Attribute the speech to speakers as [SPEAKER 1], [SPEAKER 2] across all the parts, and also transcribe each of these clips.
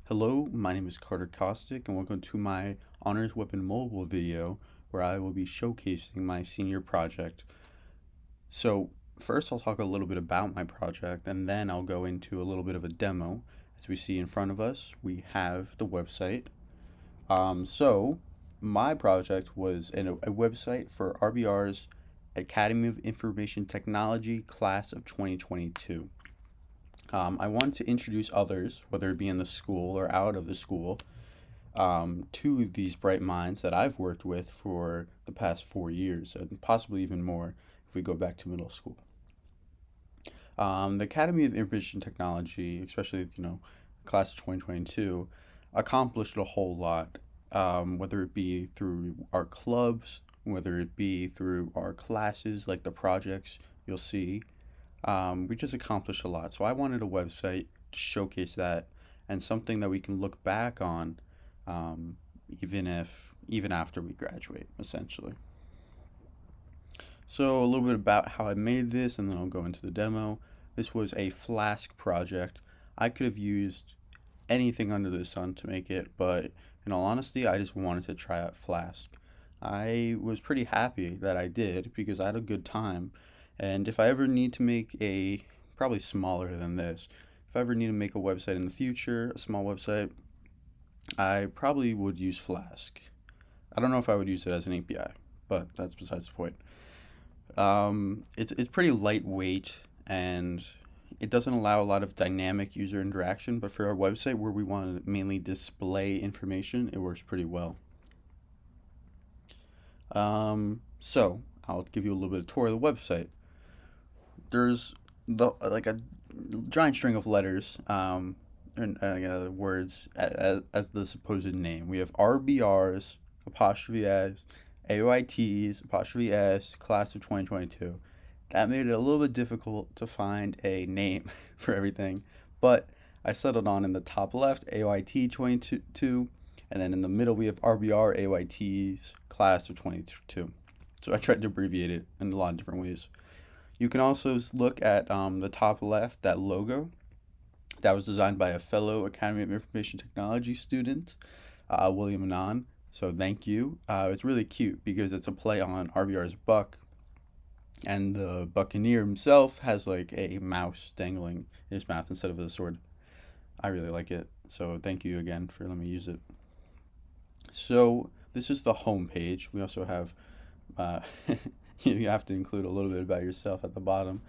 [SPEAKER 1] Hello, my name is Carter Kostick, and welcome to my Honors Weapon Mobile video where I will be showcasing my senior project. So, first I'll talk a little bit about my project, and then I'll go into a little bit of a demo. As we see in front of us, we have the website. So, my project was a website for RBR's Academy of Information Technology class of 2022. I wanted to introduce others, whether it be in the school or out of the school, to these bright minds that I've worked with for the past 4 years, and possibly even more if we go back to middle school. The Academy of Information Technology, especially class of 2022, accomplished a whole lot, whether it be through our clubs, whether it be through our classes, like the projects you'll see. We just accomplished a lot. So I wanted a website to showcase that and something that we can look back on, even after we graduate, essentially. So a little bit about how I made this, and then I'll go into the demo. This was a Flask project. I could have used anything under the sun to make it, but in all honesty, I just wanted to try out Flask. I was pretty happy that I did because I had a good time. And if I ever need to make probably smaller than this, if I ever need to make a website in the future, a small website, I probably would use Flask. I don't know if I would use it as an API, but that's besides the point. It's pretty lightweight, and it doesn't allow a lot of dynamic user interaction, but for our website where we want to mainly display information, it works pretty well. So I'll give you a little bit of tour of the website. There's like a giant string of letters, and words as the supposed name. We have RBRs, apostrophe S, AOITs, apostrophe S, class of 2022. That made it a little bit difficult to find a name for everything, but I settled on in the top left, AOIT 22, and then in the middle we have RBR, AOITs, class of 22. So I tried to abbreviate it in a lot of different ways. You can also look at the top left, that logo. That was designed by a fellow Academy of Information Technology student, William Anon. So thank you. It's really cute because it's a play on RBR's buck, and the Buccaneer himself has like a mouse dangling in his mouth instead of a sword. I really like it. So thank you again for letting me use it. So this is the home page. We also have you have to include a little bit about yourself at the bottom,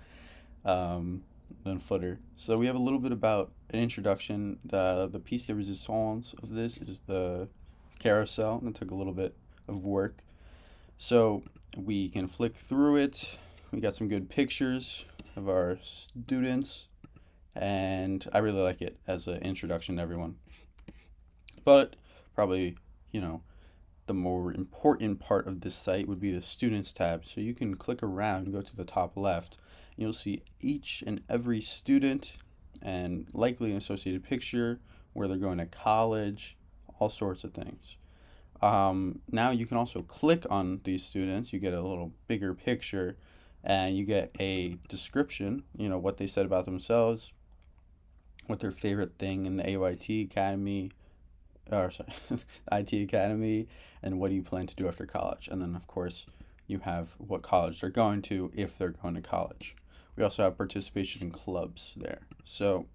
[SPEAKER 1] then footer. So we have a little bit about an introduction. The piece de resistance of this is the carousel, and it took a little bit of work. So we can flick through it. We got some good pictures of our students, and I really like it as an introduction to everyone. But probably, the more important part of this site would be the Students tab. So you can click around and go to the top left, and you'll see each and every student and likely an associated picture, where they're going to college, all sorts of things. Now you can also click on these students. You get a little bigger picture, and you get a description, what they said about themselves, what their favorite thing in the AYT Academy, or sorry, IT Academy, and what do you plan to do after college. And then, of course, you have what college they're going to if they're going to college. We also have participation in clubs there. So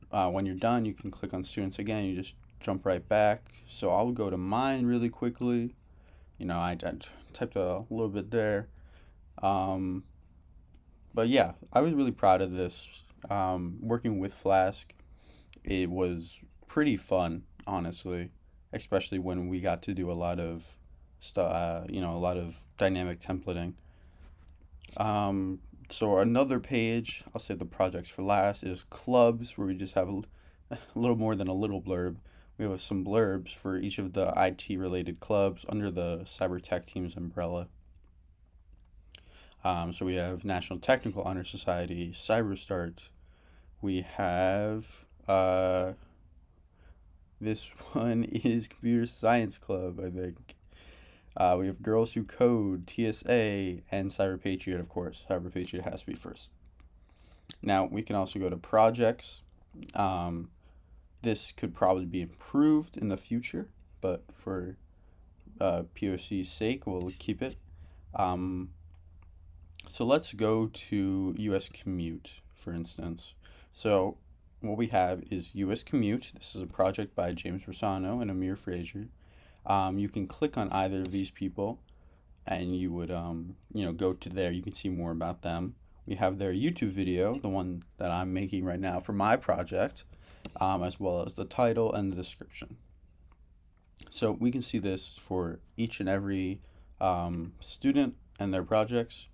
[SPEAKER 1] when you're done, you can click on students again. You just jump right back. So I'll go to mine really quickly. I typed a little bit there. But yeah, I was really proud of this. Working with Flask, it was pretty fun, honestly, especially when we got to do a lot of stuff, a lot of dynamic templating. So another page, I'll save the projects for last, is clubs, where we just have a little more than a little blurb. We have some blurbs for each of the IT related clubs under the Cyber Tech Team's umbrella. So we have National Technical Honor Society, CyberStart. We have this one is Computer Science Club, I think. We have Girls Who Code, TSA, and Cyber Patriot, of course. Cyber Patriot has to be first. Now, we can also go to projects. This could probably be improved in the future, but for POC's sake, we'll keep it. Um, so let's go to US Commute, for instance. So what we have is US Commute. This is a project by James Rosano and Amir Fraser. You can click on either of these people, and you would go to there. You can see more about them. We have their YouTube video, the one that I'm making right now for my project, as well as the title and the description. So we can see this for each and every student and their projects.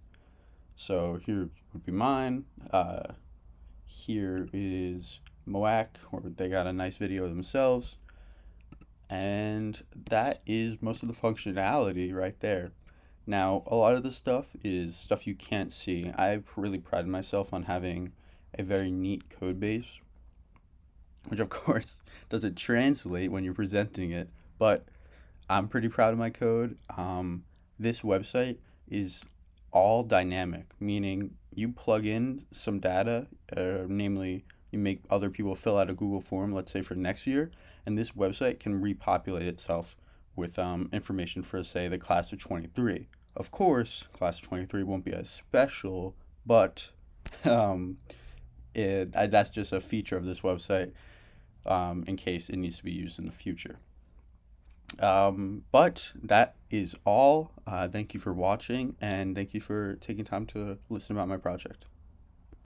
[SPEAKER 1] So here would be mine. Here is MOAC, where they got a nice video themselves. And that is most of the functionality right there. Now, a lot of this stuff is stuff you can't see. I really pride myself on having a very neat code base, which of course doesn't translate when you're presenting it, but I'm pretty proud of my code. This website is all dynamic, meaning you plug in some data, namely you make other people fill out a Google form, let's say for next year, and this website can repopulate itself with information for, say, the class of 23. Of course, class of 23 won't be as special, but that's just a feature of this website in case it needs to be used in the future. But that is all. Thank you for watching, and thank you for taking time to listen about my project.